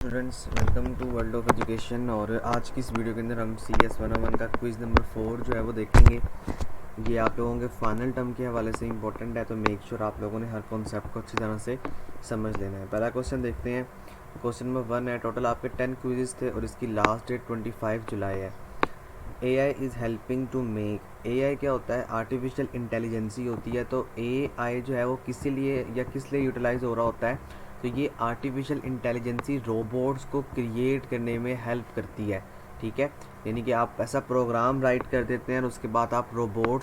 Students, welcome to world of education. और आज की इस वीडियो के अंदर हम CS 101 का क्विज़ नंबर 4 जो है वो देखेंगे। ये आप लोगों के फाइनल टर्म के हवाले से इंपॉर्टेंट है, तो मेक श्योर आप लोगों ने हर कॉन्सेप्ट को अच्छी तरह से समझ लेना है। पहला क्वेश्चन देखते हैं। क्वेश्चन नंबर 1 है, टोटल आपके 10 क्विज़ थे और इसकी लास्ट डेट 25 जुलाई है। AI is helping to make. AI क्या होता है? आर्टिफिशियल इंटेलिजेंसी होती है। तो AI जो है वो किस लिए या किस लिए यूटिलाइज हो रहा होता है? तो ये आर्टिफिशियल इंटेलिजेंसी रोबोट्स को क्रिएट करने में हेल्प करती है। ठीक है, यानी कि आप ऐसा प्रोग्राम राइट कर देते हैं और उसके बाद आप रोबोट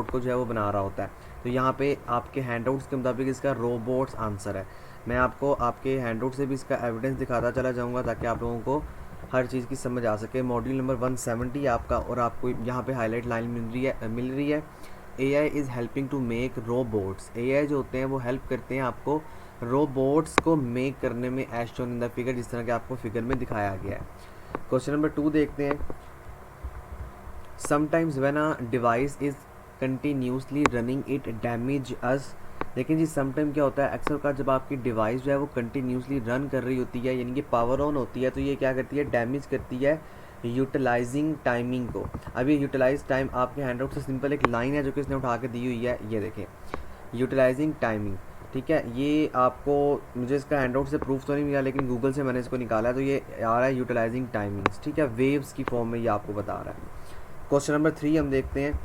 को जो है वो बना रहा होता है। तो यहाँ पे आपके हैंडआउट्स के मुताबिक इसका रोबोट्स आंसर है। मैं आपको आपके हैंडआउट से भी इसका एविडेंस दिखाता चला जाऊँगा ताकि आप लोगों को हर चीज़ की समझ आ सके। मॉड्यूल नंबर 170 आपका, और आपको यहाँ पे हाईलाइट लाइन मिल रही है AI is helping to make robots. AI जो होते हैं वो हेल्प करते हैं आपको रोबोट्स को मेक करने में, as shown in the figure, जिस तरह के आपको फिगर में दिखाया गया है। क्वेश्चन नंबर 2 देखते हैं। Sometimes when a device is continuously running it damage us. लेकिन जी समटाइम क्या होता है, अक्सर का जब आपकी डिवाइस जो है वो कंटिन्यूसली रन कर रही होती है, यानी कि पावर ऑन होती है, तो ये क्या करती है? डैमेज करती है यूटिलाइजिंग टाइमिंग को। अब ये यूटिलाइज टाइम आपके हैंडआउट से सिंपल एक लाइन है जो कि इसने उठा के दी हुई है, ये देखें, यूटिलाइजिंग टाइमिंग। ठीक है, ये आपको, मुझे इसका हैंडआउट से प्रूफ तो नहीं मिला लेकिन गूगल से मैंने इसको निकाला है, तो ये आ रहा है यूटिलाइजिंग टाइमिंग्स। ठीक है, वेव्स की फॉर्म में ये आपको बता रहा है। क्वेश्चन नंबर 3 हम देखते हैं।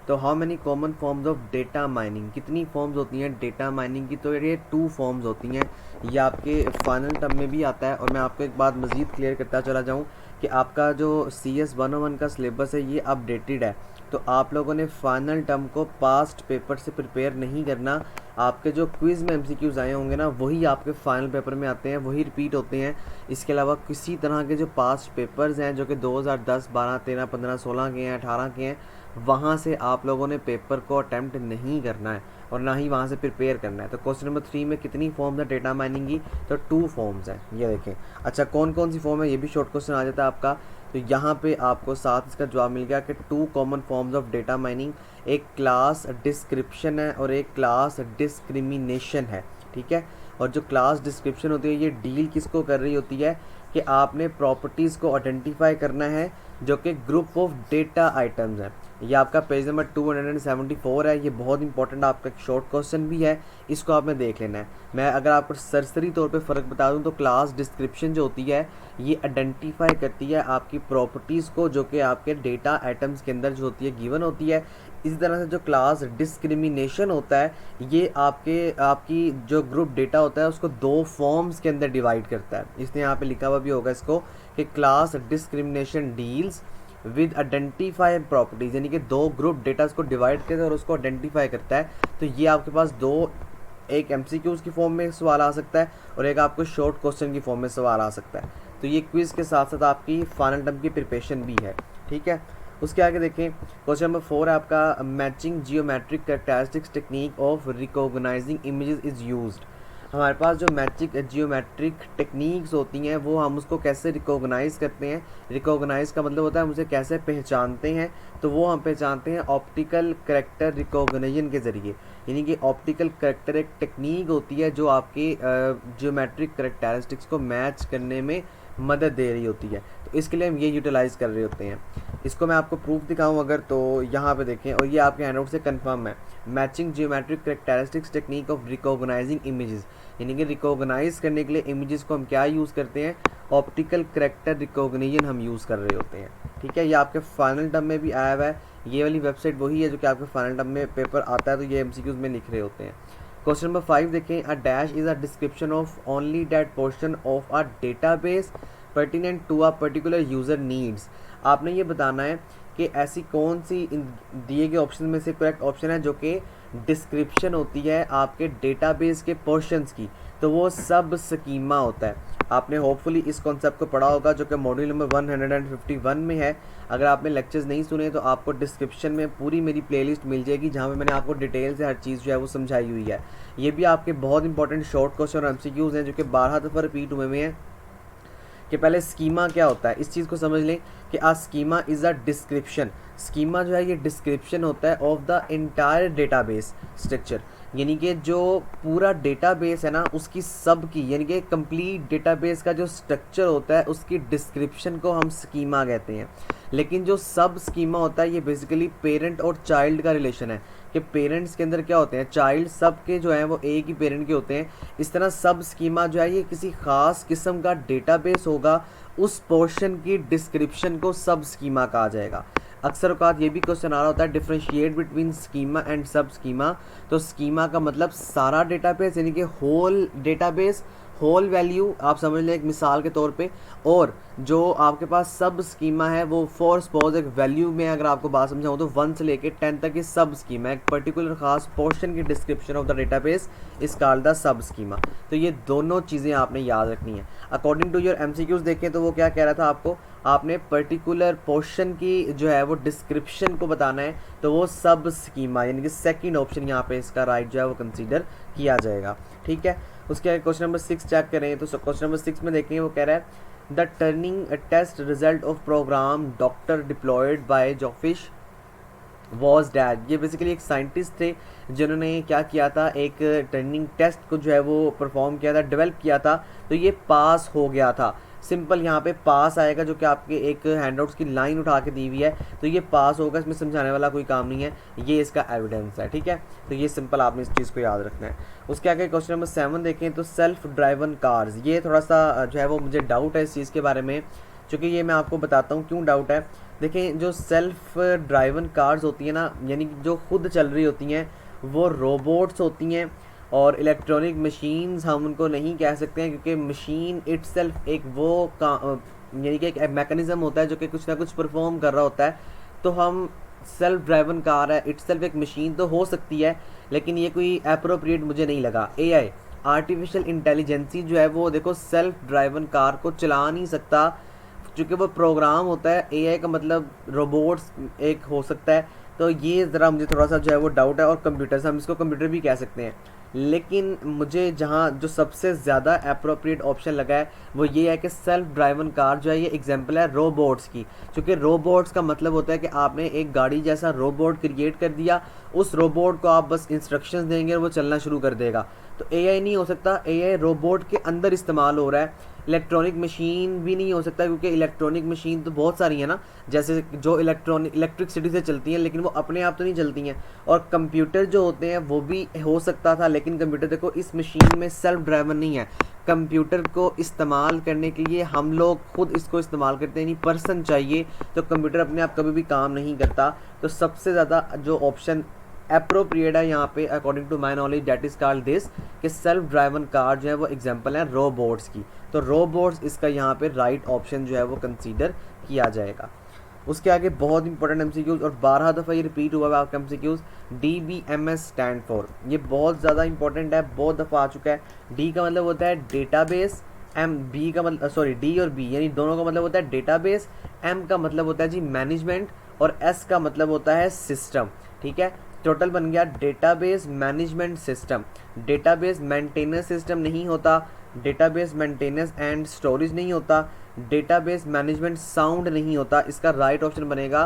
तो how many common forms of data mining, कितनी फॉर्म्स होती हैं डेटा माइनिंग की? तो ये 2 फॉर्म्स होती हैं। ये आपके फाइनल टर्म में भी आता है। और मैं आपको एक बात मज़ीद क्लियर करता चला जाऊँ कि आपका जो CS 101 का सिलेबस है ये अपडेटेड है। तो आप लोगों ने फाइनल टर्म को पास्ट पेपर से प्रिपेयर नहीं करना। आपके जो क्विज़ में MCQs आए होंगे ना, वही आपके फाइनल पेपर में आते हैं, वही रिपीट होते हैं। इसके अलावा किसी तरह के जो पास्ट पेपर्स हैं जो कि 2010, 12, 13, 15, 16 के हैं, 18 के हैं, वहाँ से आप लोगों ने पेपर को अटैम्प्ट नहीं करना है और ना ही वहाँ से प्रिपेयर करना है। तो क्वेश्चन नंबर 3 में कितनी फॉर्म्स है डेटा माइनिंग की? तो 2 फॉर्म्स हैं, ये देखें। अच्छा, कौन कौन सी फॉर्म है ये भी शॉर्ट क्वेश्चन आ जाता है आपका। तो यहाँ पे आपको साथ इसका जवाब मिल गया कि 2 common forms of data mining, एक क्लास डिस्क्रिप्शन है और एक क्लास डिस्क्रिमिनेशन है। ठीक है, और जो क्लास डिस्क्रिप्शन होती है ये डील किसको कर रही होती है कि आपने प्रॉपर्टीज़ को आइडेंटिफाई करना है जो कि ग्रुप ऑफ डेटा आइटम्स हैं। ये आपका पेज नंबर 274 है। ये बहुत इंपॉर्टेंट आपका एक शॉर्ट क्वेश्चन भी है, इसको आपने देख लेना है। मैं अगर आपको सरसरी तौर पे फ़र्क बता दूं तो क्लास डिस्क्रिप्शन जो होती है ये आइडेंटिफाई करती है आपकी प्रॉपर्टीज़ को जो कि आपके डेटा आइटम्स के अंदर जो होती है गिवन होती है। इसी तरह से जो क्लास डिस्क्रिमिनेशन होता है ये आपकी जो ग्रुप डेटा होता है उसको 2 फॉर्म्स के अंदर डिवाइड करता है। इसने यहाँ पे लिखा हुआ भी होगा इसको कि class discrimination deals with identified properties, यानी कि 2 ग्रुप डेटा को डिवाइड करता है और उसको आइडेंटिफाई करता है। तो ये आपके पास एक MCQs की फॉर्म में सवाल आ सकता है और एक आपको शॉर्ट क्वेश्चन की फॉर्म में सवाल आ सकता है। तो ये क्विज़ के साथ साथ आपकी फाइनल टर्म की प्रिपरेशन भी है। ठीक है, उसके आगे देखें। क्वेश्चन नंबर 4 है आपका, matching geometric characteristics technique of recognising images is used. हमारे पास जो जियोमेट्रिक टेक्निक्स होती हैं वो हम उसको कैसे रिकॉग्नाइज़ करते हैं। रिकॉग्नाइज़ का मतलब होता है हम उसे कैसे पहचानते हैं। तो वो हम पहचानते हैं ऑप्टिकल करेक्टर रिकॉग्निशन के ज़रिए। यानी कि ऑप्टिकल करेक्टर एक टेक्निक होती है जो आपकी जियोमेट्रिक करेक्टरिस्टिक्स को मैच करने में मदद दे रही होती है। तो इसके लिए हम ये यूटिलाइज़ कर रहे होते हैं। इसको मैं आपको प्रूफ दिखाऊं अगर, तो यहाँ पे देखें, और ये आपके हैंडआउट से कंफर्म है। Matching geometric characteristics technique of recognising images, यानी कि रिकॉग्नाइज करने के लिए इमेजेस को हम क्या यूज़ करते हैं? ऑप्टिकल करेक्टर रिकॉग्निशन हम यूज़ कर रहे होते हैं। ठीक है, ये आपके फाइनल टर्म में भी आया हुआ है। ये वाली वेबसाइट वही है जो कि आपके फाइनल टर्म में पेपर आता है, तो ये MCQs में लिख रहे होते हैं। क्वेश्चन नंबर 5 देखें। A dash is a description of only that portion of a database pertinent to a particular user needs. आपने ये बताना है कि ऐसी कौन सी दिए गए ऑप्शन में से करेक्ट ऑप्शन है जो कि डिस्क्रिप्शन होती है आपके डेटाबेस के पोर्शंस की। तो वो सब स्कीमा होता है। आपने होपफुली इस कॉन्सेप्ट को पढ़ा होगा जो कि मॉड्यूल नंबर 151 में है। अगर आपने लेक्चर्स नहीं सुने तो आपको डिस्क्रिप्शन में पूरी मेरी प्लेलिस्ट मिल जाएगी जहाँ पे मैंने आपको डिटेल से हर चीज़ जो है वो समझाई हुई है। ये भी आपके बहुत इंपॉर्टेंट शॉर्ट क्वेश्चन और MCQs हैं जो कि 12 दफ़ा रिपीट हुए हैं। कि पहले स्कीमा क्या होता है, इस चीज़ को समझ लें कि a schema is a description. Schema जो है ये डिस्क्रिप्शन होता है of the entire database structure. यानी कि जो पूरा डेटाबेस है ना उसकी सब की यानी कि कंप्लीट डेटाबेस का जो स्ट्रक्चर होता है उसकी डिस्क्रिप्शन को हम स्कीमा कहते हैं। लेकिन जो सब स्कीमा होता है ये बेसिकली पेरेंट और चाइल्ड का रिलेशन है कि पेरेंट्स के अंदर क्या होते हैं, चाइल्ड सब के जो हैं वो एक ही पेरेंट के होते हैं। इस तरह सब स्कीमा जो है ये किसी ख़ास किस्म का डेटाबेस होगा, उस पोर्शन की डिस्क्रिप्शन को सब स्कीमा कहा जाएगा। अक्सर औकात ये भी क्वेश्चन आ रहा होता है डिफ्रेंशिएट बिटवीन स्कीमा एंड सब स्कीमा। तो स्कीमा का मतलब सारा डेटाबेस यानी कि होल डेटाबेस, होल वैल्यू आप समझ लें एक मिसाल के तौर पे। और जो आपके पास सब स्कीमा है वो फॉर सपोज एक वैल्यू में अगर आपको बात समझाऊँ तो 1 से लेके 10 तक की सब स्कीमा है, एक पर्टिकुलर खास पोर्शन की डिस्क्रिप्शन ऑफ द डेटाबेस इस कॉल्ड द सब स्कीमा। तो ये दोनों चीज़ें आपने याद रखनी है। अकॉर्डिंग टू योर एमसीक्यूज देखें तो वो क्या कह रहा था आपको, आपने पर्टिकुलर पोर्शन की जो है वो डिस्क्रिप्शन को बताना है, तो वो सब स्कीमा यानी कि सेकंड ऑप्शन यहाँ पे इसका राइट जो है वो कंसीडर किया जाएगा। ठीक है, उसके आगे क्वेश्चन नंबर 6 चेक करें तो क्वेश्चन नंबर 6 में देखेंगे वो कह रहा है the Turing test result of program doctor deployed by Joseph was dad. ये बेसिकली एक साइंटिस्ट थे जिन्होंने क्या किया था, एक टर्निंग टेस्ट को जो है वो परफॉर्म किया था, डेवलप किया था, तो ये पास हो गया था। सिंपल यहाँ पे पास आएगा जो कि आपके एक हैंडआउट्स की लाइन उठा के दी हुई है, तो ये पास होगा, इसमें समझाने वाला कोई काम नहीं है, ये इसका एविडेंस है। ठीक है, तो ये सिंपल आपने इस चीज़ को याद रखना है। उसके आगे क्वेश्चन नंबर 7 देखें तो सेल्फ ड्राइवन कार्स, ये थोड़ा सा जो है वो मुझे डाउट है इस चीज़ के बारे में, चूँकि ये मैं आपको बताता हूँ क्यों डाउट है। देखें जो सेल्फ ड्राइवन कार्स होती हैं ना, यानी कि जो खुद चल रही होती हैं वो रोबोट्स होती हैं, और इलेक्ट्रॉनिक मशीन्स हम उनको नहीं कह सकते हैं क्योंकि मशीन इटसेल्फ एक वो यानी कि एक मैकेनिज़्म होता है जो कि कुछ ना कुछ परफॉर्म कर रहा होता है। तो हम सेल्फ ड्राइवन कार है, इटसेल्फ एक मशीन तो हो सकती है, लेकिन ये कोई अप्रोप्रिएट मुझे नहीं लगा। एआई आर्टिफिशियल इंटेलिजेंसी जो है वो देखो सेल्फ ड्राइवन कार को चला नहीं सकता क्योंकि वो प्रोग्राम होता है। एआई का मतलब रोबोट्स एक हो सकता है, तो ये ज़रा मुझे थोड़ा सा जो है वो डाउट है। और कंप्यूटर्स, हम इसको कंप्यूटर भी कह सकते हैं, लेकिन मुझे जहाँ जो सबसे ज़्यादा अप्रोप्रिएट ऑप्शन लगा है वो ये है कि सेल्फ ड्राइवन कार जो है ये एग्जांपल है रोबोट्स की, क्योंकि रोबोट्स का मतलब होता है कि आपने एक गाड़ी जैसा रोबोट क्रिएट कर दिया, उस रोबोट को आप बस इंस्ट्रक्शंस देंगे और वो चलना शुरू कर देगा। तो एआई नहीं हो सकता, एआई रोबोट के अंदर इस्तेमाल हो रहा है। इलेक्ट्रॉनिक मशीन भी नहीं हो सकता क्योंकि इलेक्ट्रॉनिक मशीन तो बहुत सारी है ना, जैसे जो इलेक्ट्रिसिटी से चलती हैं, लेकिन वो अपने आप तो नहीं चलती हैं। और कंप्यूटर जो होते हैं वो भी हो सकता था, लेकिन कंप्यूटर देखो इस मशीन में सेल्फ ड्राइवर नहीं है। कंप्यूटर को इस्तेमाल करने के लिए हम लोग खुद इसको इस्तेमाल करते हैं, नहीं पर्सन चाहिए, तो कंप्यूटर अपने आप कभी भी काम नहीं करता। तो सबसे ज़्यादा जो ऑप्शन अप्रोप्रिएट है यहाँ पे according to my knowledge that is called this कि सेल्फ ड्राइवन कार जो है वो एग्जांपल है रोबोट्स की। तो रोबोट्स इसका यहाँ पे राइट ऑप्शन जो है वो कंसीडर किया जाएगा। उसके आगे बहुत इंपॉर्टेंट एमसीक्यूज और 12 दफ़ा ये रिपीट हुआ है आपका एमसीक्यूज, DBMS स्टैंड फॉर। ये बहुत ज़्यादा इंपॉर्टेंट है, बहुत दफ़ा आ चुका है। डी का मतलब होता है डेटाबेस, बी का मतलब डी और बी यानी दोनों का मतलब होता है डेटाबेस, एम का मतलब होता है जी मैनेजमेंट, और एस का मतलब होता है सिस्टम। ठीक है, टोटल बन गया database management system. Database maintenance system नहीं होता, डेटाबेस मेंटेनेंस एंड स्टोरेज नहीं होता, डेटाबेस मैनेजमेंट साउंड नहीं होता। इसका राइट ऑप्शन बनेगा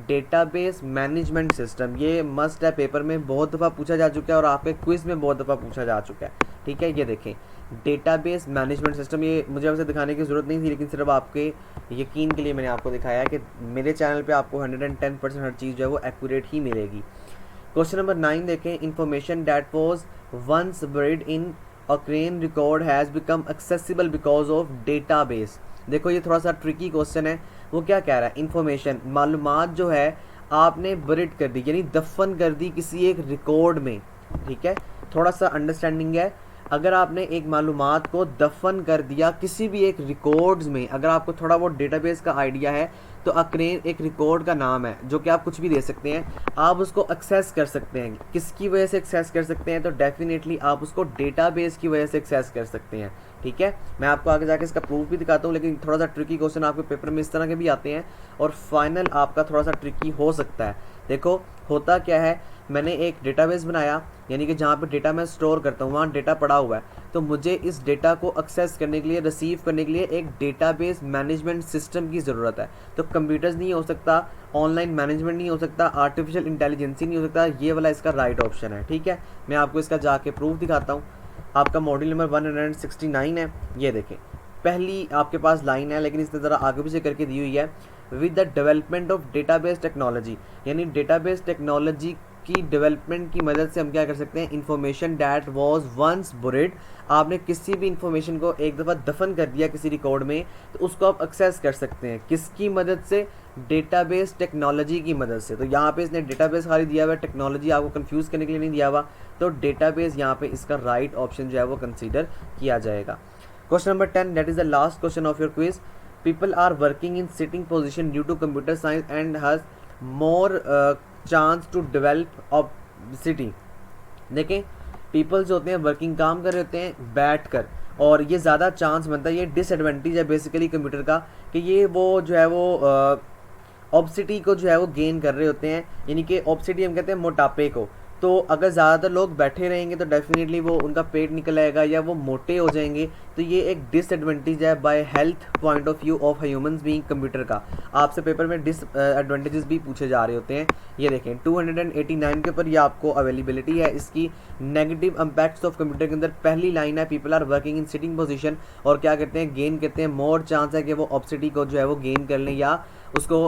डेटाबेस मैनेजमेंट सिस्टम। ये मस्ट है, पेपर में बहुत दफ़ा पूछा जा चुका है और आपके क्विज में बहुत दफ़ा पूछा जा चुका है। ठीक है, ये देखें डेटाबेस मैनेजमेंट सिस्टम, ये मुझे वैसे दिखाने की ज़रूरत नहीं थी, लेकिन सिर्फ आपके यकीन के लिए मैंने आपको दिखाया है कि मेरे चैनल पे आपको 110% हर चीज़ जो है वो एक्यूरेट ही मिलेगी। क्वेश्चन नंबर 9 देखें, information that was once buried in अ क्रेन record has become accessible because of database. देखो ये थोड़ा सा ट्रिकी क्वेश्चन है। वो क्या कह रहा है, इंफॉर्मेशन मालूमात जो है आपने बरिड कर दी यानी दफन कर दी किसी एक रिकॉर्ड में। ठीक है, थोड़ा सा अंडरस्टैंडिंग है। अगर आपने एक मालूमात को दफन कर दिया किसी भी एक रिकॉर्ड्स में, अगर आपको थोड़ा बहुत डेटाबेस का आइडिया है तो अक्रेन एक रिकॉर्ड का नाम है जो कि आप कुछ भी दे सकते हैं, आप उसको एक्सेस कर सकते हैं। किसकी वजह से एक्सेस कर सकते हैं, तो डेफिनेटली आप उसको डेटाबेस की वजह से एक्सेस कर सकते हैं। ठीक है, मैं आपको आगे जाके इसका प्रूफ भी दिखाता हूँ, लेकिन थोड़ा सा ट्रिकी क्वेश्चन आपके पेपर में इस तरह के भी आते हैं और फाइनल आपका थोड़ा सा ट्रिकी हो सकता है। देखो होता क्या है मैंने एक डेटाबेस बनाया, यानी कि जहाँ पे डेटा मैं स्टोर करता हूँ वहाँ डेटा पड़ा हुआ है, तो मुझे इस डेटा को एक्सेस करने के लिए, रिसीव करने के लिए एक डेटाबेस मैनेजमेंट सिस्टम की ज़रूरत है। तो कंप्यूटर्स नहीं हो सकता, ऑनलाइन मैनेजमेंट नहीं हो सकता, आर्टिफिशियल इंटेलिजेंस नहीं हो सकता, ये वाला इसका राइट ऑप्शन है। ठीक है, मैं आपको इसका जाके प्रूफ दिखाता हूँ। आपका मॉड्यूल नंबर 169 है, ये देखें पहली आपके पास लाइन है, लेकिन इसने ज़रा आगे पीछे करके दी हुई है, with the development of database technology, यानी डेटाबेस टेक्नोलॉजी की डेवलपमेंट की मदद से हम क्या कर सकते हैं, information that was once buried, आपने किसी भी इंफॉर्मेशन को एक दफ़ा दफन कर दिया किसी रिकॉर्ड में, तो उसको आप एक्सेस कर सकते हैं किसकी मदद से, डेटाबेस टेक्नोलॉजी की मदद से। तो यहाँ पे इसने डेटाबेस खाली दिया हुआ है, टेक्नोलॉजी आपको कंफ्यूज करने के लिए नहीं दिया हुआ, तो डेटाबेस यहाँ पे इसका राइट ऑप्शन जो है वो कंसीडर किया जाएगा। Question number 10, that is the last question of your quiz. People are working in sitting position due to computer science and has more chance to develop obesity. देखें people जो होते हैं working, काम कर रहे होते हैं बैठ कर, और ये ज़्यादा चांस बनता है, ये डिसएडवांटेज है बेसिकली कंप्यूटर का, कि ये वो जो है वो ऑब्सिटी को जो है वो गेन कर रहे होते हैं, यानी कि ऑब्सिटी हम कहते हैं मोटापे को। तो अगर ज़्यादातर लोग बैठे रहेंगे तो डेफिनेटली वो उनका पेट निकल आएगा या वो मोटे हो जाएंगे, तो ये एक डिसएडवांटेज है by health point of view of humans being computer का। आपसे पेपर में डिसएडवांटेजेस भी पूछे जा रहे होते हैं। ये देखें 289 के ऊपर ये आपको अवेलेबिलिटी है इसकी। नेगेटिव इम्पैक्ट्स ऑफ कंप्यूटर के अंदर पहली लाइन है, people are working in sitting position, और क्या करते हैं, गेन करते हैं, मोर चांस है कि वो ऑब्सिटी को जो है वो गेन कर लें या उसको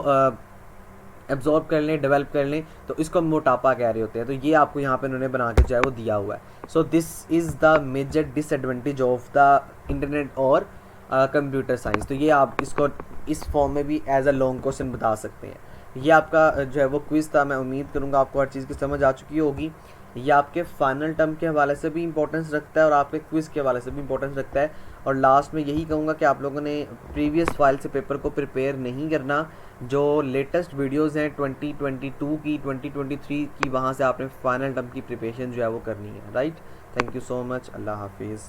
एब्जॉर्ब कर लें, डेवलप कर लें, तो इसको मोटापा कह रहे होते हैं। तो ये आपको यहाँ पे उन्होंने बना के जो है वो दिया हुआ है। So this is the major disadvantage of the internet और कंप्यूटर साइंस। तो ये आप इसको इस फॉर्म में भी एज अ लॉन्ग क्वेश्चन बता सकते हैं। ये आपका जो है वो क्विज़ था, मैं उम्मीद करूँगा आपको हर चीज़ की समझ आ चुकी होगी। ये आपके फाइनल टर्म के हवाले से भी इंपॉर्टेंस रखता है और आपके क्विज़ के हवाले से भी इंपॉर्टेंस रखता है। और लास्ट में यही कहूँगा कि आप लोगों ने प्रीवियस फाइल से पेपर को प्रिपेयर नहीं करना। जो लेटेस्ट वीडियोस हैं 2022 की, 2023 की, वहाँ से आपने फाइनल टर्म की प्रिपरेशन जो है वो करनी है। Right, thank you so much, अल्लाह हाफिज़।